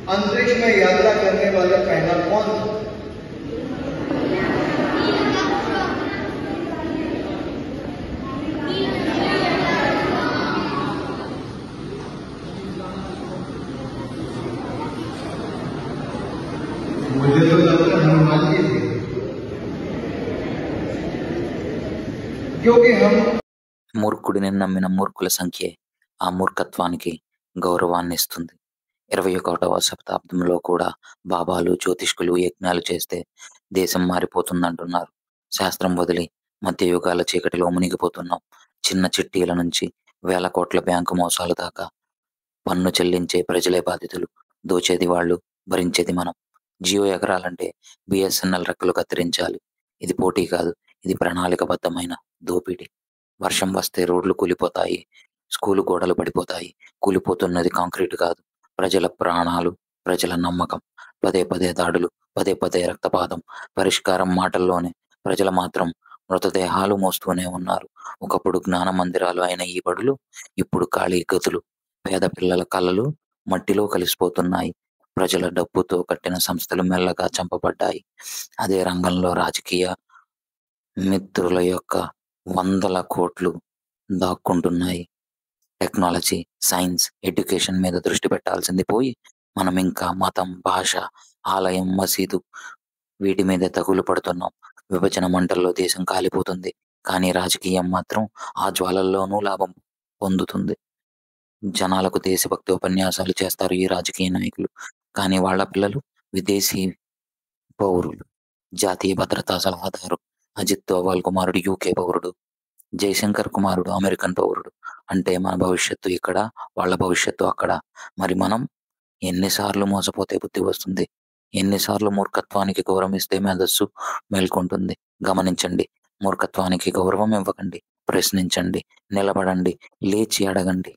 अंतरिक्ष में यात्रा करने वाला पहला कौन था? मुझे तो लगता है हनुमान जी थे, क्योंकि हम మూర్ఖుడిని నమ్మిన మూర్ఖుల సంఖ్యే ఆ మూర్ఖత్వానికి గౌరవాన్ని ఇస్తుంది. 21వ శతాబ్దంలో కూడా బాబాలు, జ్యోతిష్కులు యజ్ఞాలు చేస్తే దేశం మారిపోతుందంటున్నారు. శాస్త్రం వదిలి మధ్యయుగాల చీకటిలో మునిగిపోతున్నాం. చిన్న చిట్టీల నుంచి వేల కోట్ల బ్యాంకు మోసాల దాకా పన్ను చెల్లించే ప్రజలే బాధితులు. దోచేది వాళ్ళు, భరించేది మనం. జియో ఎగరాలంటే బిఎస్ఎన్ఎల్ రెక్కలు కత్తిరించాలి. ఇది పోటీ కాదు, ఇది ప్రణాళికబద్ధమైన దోపిడీ. వర్షం వస్తే రోడ్లు కూలిపోతాయి, స్కూలు గోడలు పడిపోతాయి. కూలిపోతున్నది కాంక్రీట్ కాదు, ప్రజల ప్రాణాలు, ప్రజల నమ్మకం. పదే పదే దాడులు, పదే పదే రక్తపాతం, పరిష్కారం మాటల్లోనే. ప్రజలు మాత్రం మృతదేహాలు మోస్తూనే ఉన్నారు. ఒకప్పుడు జ్ఞాన మందిరాలు అయిన ఈ బడులు ఇప్పుడు ఖాళీ గదులు. పేద పిల్లల కలలు మట్టిలో కలిసిపోతున్నాయి. ప్రజల డబ్బుతో కట్టిన సంస్థలు మెల్లగా చంపబడ్డాయి. అదే రంగంలో రాజకీయ మిత్రుల యొక్క వందల కోట్లు దాక్కుంటున్నాయి. టెక్నాలజీ, సైన్స్, ఎడ్యుకేషన్ మీద దృష్టి పెట్టాల్సింది పోయి మనం ఇంకా మతం, భాష, ఆలయం, మసీదు వీటి మీద తగులు పడుతున్నాం. విభజన మంటల్లో దేశం కాలిపోతుంది, కానీ రాజకీయం మాత్రం ఆ జ్వాలల్లోనూ లాభం పొందుతుంది. జనాలకు దేశభక్తి ఉపన్యాసాలు చేస్తారు ఈ రాజకీయ నాయకులు, కానీ వాళ్ళ పిల్లలు విదేశీ పౌరులు. జాతీయ భద్రతా సలహాదారు అజిత్ దోవాల్ కుమారుడు యూకే పౌరుడు, జయశంకర్ కుమారుడు అమెరికన్ పౌరుడు. అంటే మన భవిష్యత్తు ఇక్కడ, వాళ్ళ భవిష్యత్తు అక్కడ. మరి మనం ఎన్నిసార్లు మోసపోతే బుద్ధి వస్తుంది? ఎన్నిసార్లు మూర్ఖత్వానికి గౌరవం ఇస్తే మేధస్సు మేల్కొంటుంది? గమనించండి, మూర్ఖత్వానికి గౌరవం ఇవ్వకండి, ప్రశ్నించండి, నిలబడండి, లేచి అడగండి.